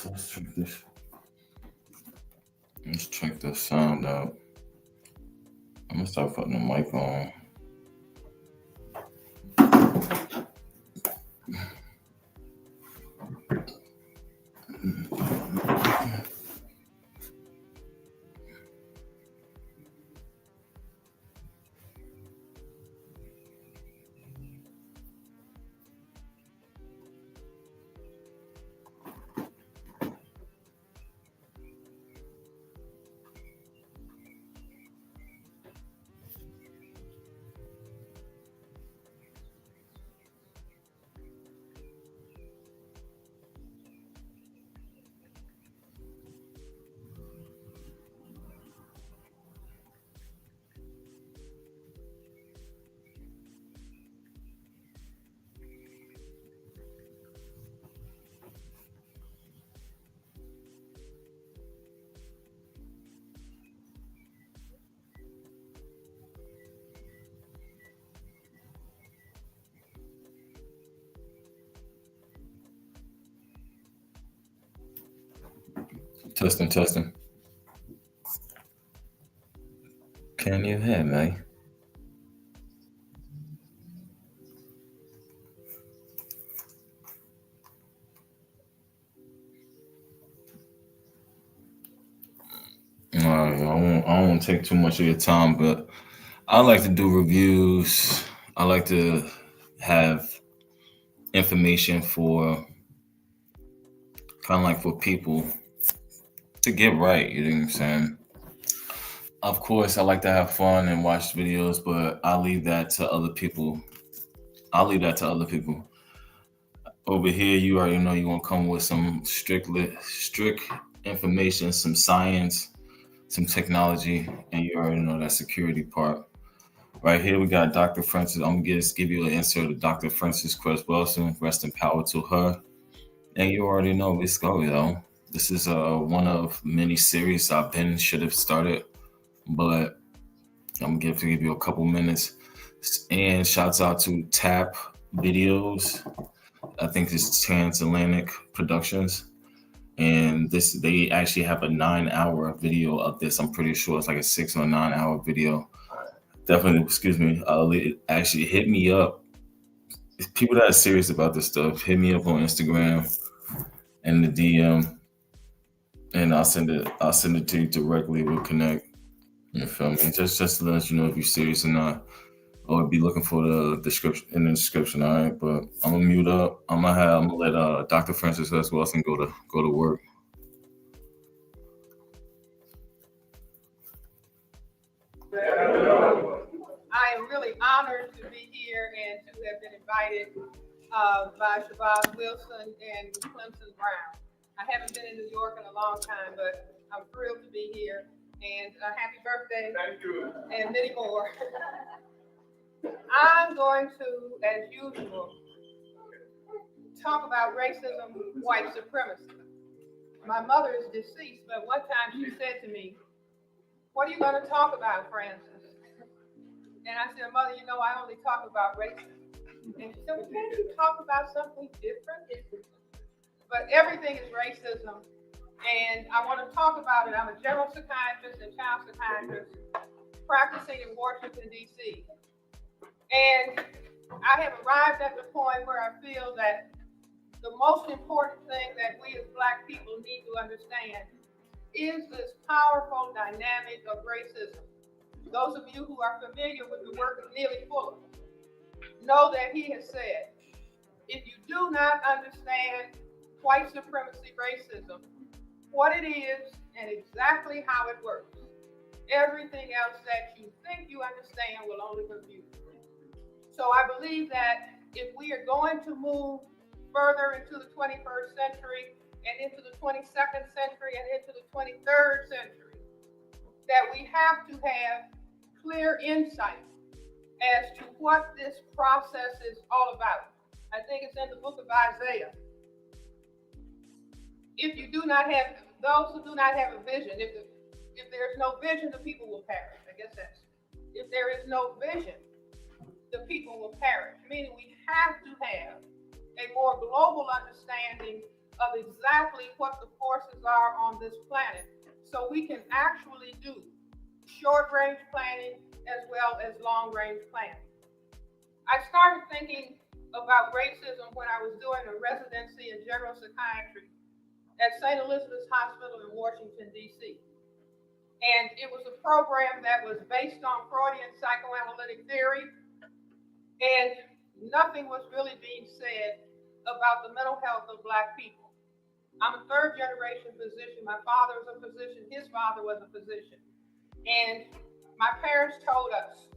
Let's check this. Let's check the sound out. I'm gonna start putting the mic on. Testing, testing. Can you hear me? Alright, I won't take too much of your time, but I like to do reviews. I like to have information for kind of like for people to get right. You know what I'm saying? Of course, I like to have fun and watch videos, but I leave that to other people. I'll leave that to other people. Over here, you already know you're gonna come with some strict information, some science, some technology, and you already know that security part. Right here, we got Dr. Francis. I'm gonna just give you an insert of Dr. Francis Cress Welsing. Rest in power to her. And you already know, let's go, yo. This is one of many series I've been should have started, but I'm gonna give you a couple minutes. And shouts out to Tap Videos. I think it's Transatlantic Productions. And this they actually have a 9-hour video of this. I'm pretty sure it's like a 6 or 9-hour video. Definitely, excuse me. Actually hit me up. People that are serious about this stuff, hit me up on Instagram and the DM, and I'll send it. I'll send it to you directly. We'll connect. You feel me? Just to let you know if you're serious or not. Or be looking for the description in the description. All right, but I'm gonna mute up. I'm gonna let Dr. Francis S. Wilson go to work. I am really honored to be here and to have been invited by Shabazz Wilson and Clemson Brown. I haven't been in New York in a long time, but I'm thrilled to be here. And happy birthday. Thank you. And many more. I'm going to, as usual, talk about racism, white supremacy. My mother is deceased, but one time she said to me, "What are you going to talk about, Francis?" And I said, "Mother, you know, I only talk about racism." And she said, "Well, can't you talk about something different?" But everything is racism. And I want to talk about it. I'm a general psychiatrist and child psychiatrist practicing in Washington, D.C. And I have arrived at the point where I feel that the most important thing that we as Black people need to understand is this powerful dynamic of racism. Those of you who are familiar with the work of Neely Fuller know that he has said, if you do not understand white supremacy racism, what it is and exactly how it works, everything else that you think you understand will only confuse you. So I believe that if we are going to move further into the 21st century and into the 22nd century and into the 23rd century, that we have to have clear insight as to what this process is all about. I think it's in the book of Isaiah. If you do not have, those who do not have a vision, if there's no vision, the people will perish. I guess that's, if there is no vision, the people will perish, meaning we have to have a more global understanding of exactly what the forces are on this planet so we can actually do short-range planning as well as long-range planning. I started thinking about racism when I was doing a residency in general psychiatry at St. Elizabeth's Hospital in Washington, D.C. And it was a program that was based on Freudian psychoanalytic theory, and nothing was really being said about the mental health of Black people. I'm a third generation physician. My father was a physician, his father was a physician. And my parents told us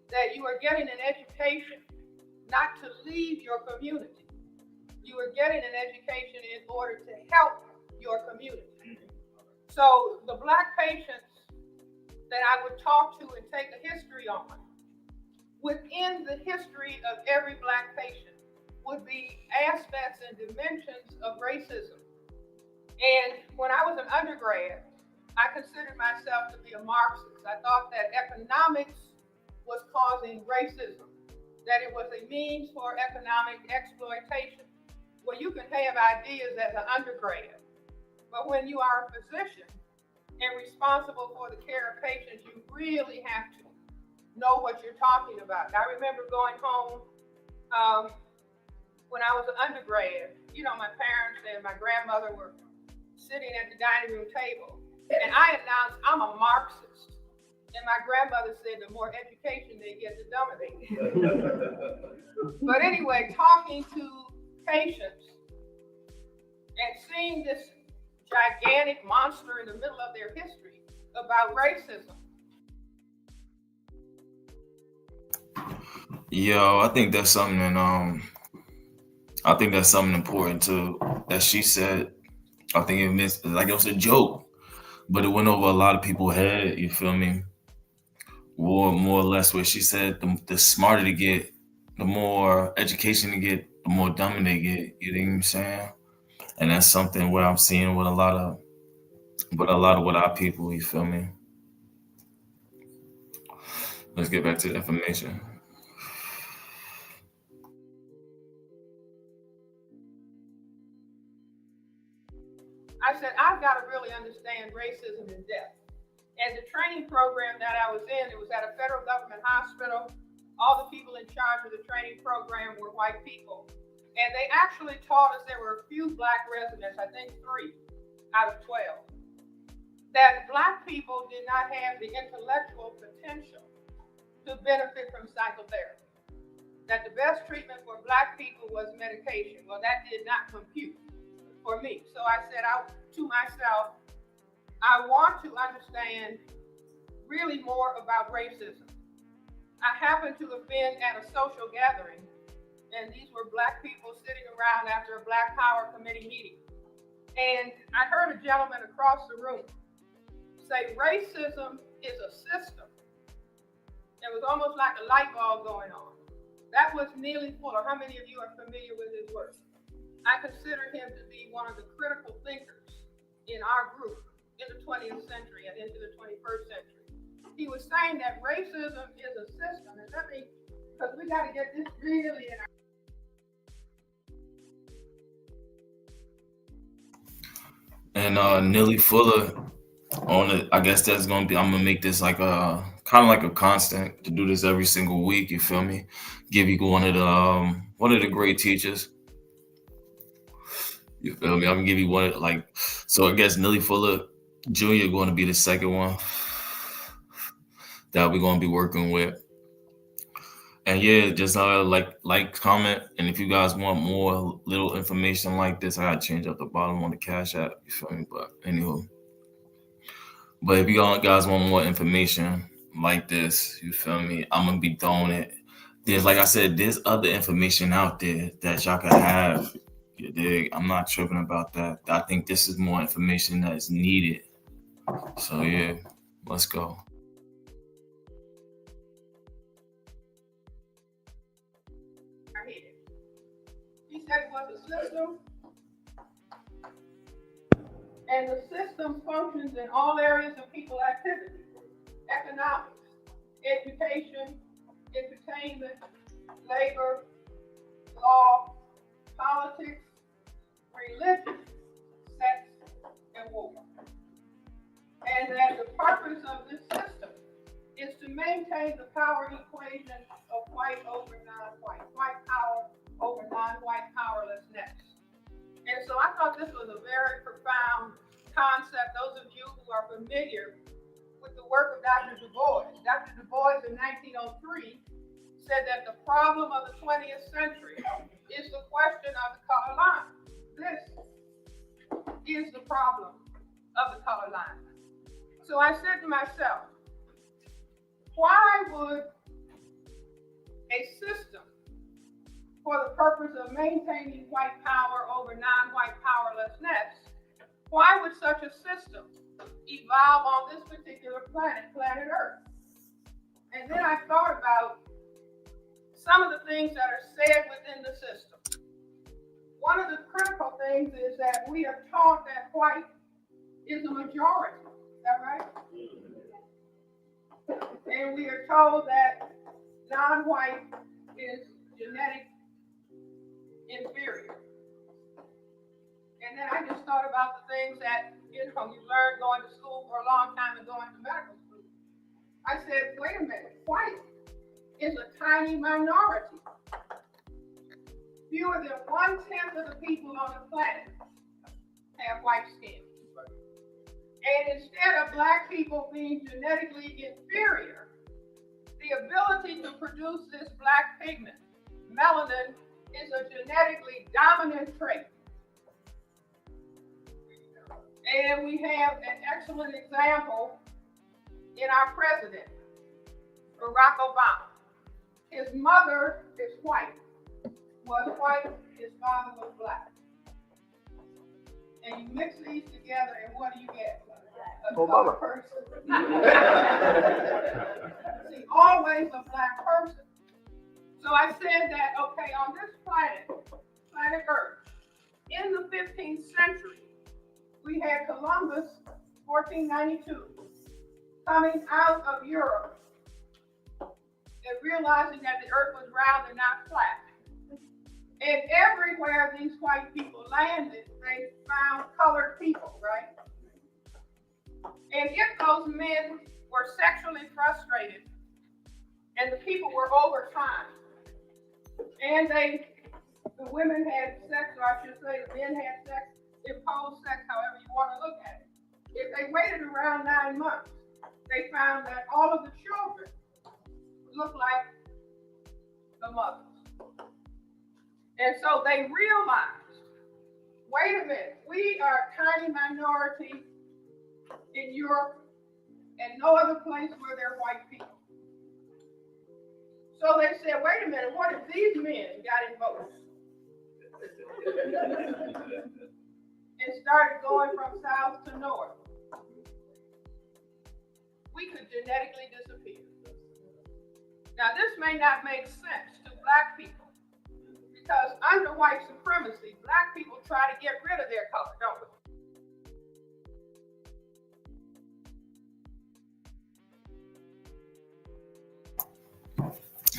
that you are getting an education not to leave your community. You are getting an education in order to help your community. So the Black patients that I would talk to and take a history on, within the history of every Black patient would be aspects and dimensions of racism. And when I was an undergrad, I considered myself to be a Marxist. I thought that economics was causing racism, that it was a means for economic exploitation. Well, you can have ideas as an undergrad, but when you are a physician and responsible for the care of patients, you really have to know what you're talking about. I remember going home when I was an undergrad. You know, my parents and my grandmother were sitting at the dining room table, and I announced I'm a Marxist. And my grandmother said the more education they get, the dumber they get. But anyway, talking to patients and seeing this gigantic monster in the middle of their history about racism. Yo, I think that's something important too that she said. I think it missed, like it was a joke, but it went over a lot of people's head. You feel me? More or less, where she said the smarter they get, the more education they get, the more dumb they get. You know what I'm saying? And that's something where I'm seeing with a lot of with our people. You feel me? Let's get back to the information. I said, I've got to really understand racism in depth. And the training program that I was in, it was at a federal government hospital. All the people in charge of the training program were white people. And they actually taught us there were a few Black residents, I think 3 out of 12, that Black people did not have the intellectual potential to benefit from psychotherapy. That the best treatment for Black people was medication. Well, that did not compute for me. So I said to myself, I want to understand really more about racism. I happened to have been at a social gathering, and these were Black people sitting around after a Black Power Committee meeting. And I heard a gentleman across the room say, racism is a system. It was almost like a light bulb going on. That was Neely Fuller. How many of you are familiar with his work? I consider him to be one of the critical thinkers in our group in the 20th century and into the 21st century. He was saying that racism is a system, and because we got to get this really in our. And Nelly Fuller on it. I guess that's gonna be. I'm gonna make this like a kind of like a constant to do this every single week. You feel me? Give you one of the great teachers. You feel me? I'm gonna give you one so I guess Nelly Fuller Jr. going to be the second one that we're gonna be working with. And yeah, just comment, and if you guys want more little information like this, I gotta change up the bottom on the Cash App. You feel me? But anywho, but if you guys want more information like this, you feel me? I'm gonna be throwing it. There's like I said, there's other information out there that y'all can have. You dig? I'm not tripping about that. I think this is more information that is needed. So yeah, let's go. He said it was a system, and the system functions in all areas of people activity: economics, education, entertainment, labor, law, politics, religion, and that the purpose of this system is to maintain the power equation of white over non-white, white power over non-white powerlessness. And so I thought this was a very profound concept. Those of you who are familiar with the work of Dr. Du Bois. Dr. Du Bois in 1903 said that the problem of the 20th century is the question of the color line. This is the problem of the color line. So I said to myself, why would a system for the purpose of maintaining white power over non-white powerlessness, why would such a system evolve on this particular planet Earth? And then I thought about some of the things that are said within the system. One of the critical things is that we are taught that white is a majority. Is that right? And we are told that non-white is genetic inferior. And then I just thought about the things that you learn going to school for a long time and going to medical school. I said, wait a minute, white is a tiny minority. Fewer than 1/10 of the people on the planet have white skin. And instead of black people being genetically inferior, the ability to produce this black pigment, melanin, is a genetically dominant trait. And we have an excellent example in our president, Barack Obama. His mother is white, was white, his father was black. And you mix these together, and what do you get? A colored person. See, always a black person. So I said that, okay, on this planet Earth, in the 15th century, we had Columbus, 1492, coming out of Europe and realizing that the earth was round and not flat. And everywhere these white people landed, they found colored people, right? And if those men were sexually frustrated and the people were overtime, and the women had sex, or I should say the men had sex, imposed sex, however you want to look at it. If they waited around 9 months, they found that all of the children looked like the mothers. And so they realized, wait a minute, we are a tiny minority in Europe and no other place where there are white people. So they said, wait a minute, what if these men got involved? And started going from south to north, we could genetically disappear. Now, this may not make sense to black people, because under white supremacy, black people try to get rid of their color, don't we?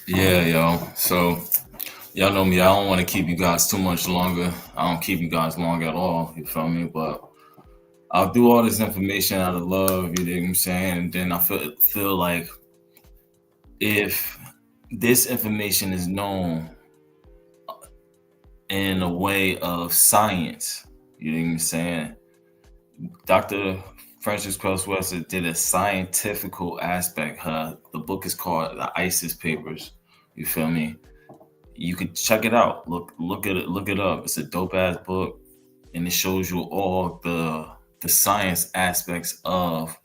Yeah, yo. So, y'all know me. I don't want to keep you guys too much longer. I don't keep you guys long at all. You feel me? But I'll do all this information out of love. You know what I'm saying? And then I feel like if this information is known in a way of science, you know what I'm saying? Dr. Frances Cress Welsing did a scientific aspect. The book is called The ISIS Papers. You feel me? You could check it out. Look at it. Look it up. It's a dope ass book, and it shows you all the science aspects of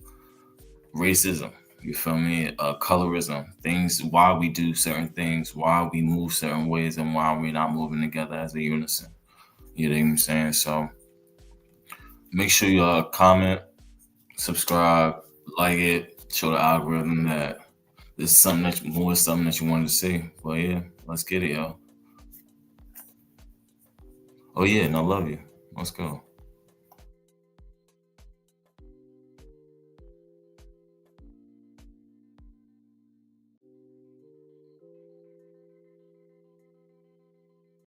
racism. You feel me? Colorism, things, why we do certain things, why we move certain ways, and why we're not moving together as a unison. You know what I'm saying? So make sure you comment, subscribe, like it, show the algorithm that this is something that you wanted to see. But yeah, let's get it, yo. Oh yeah, and I love you. Let's go.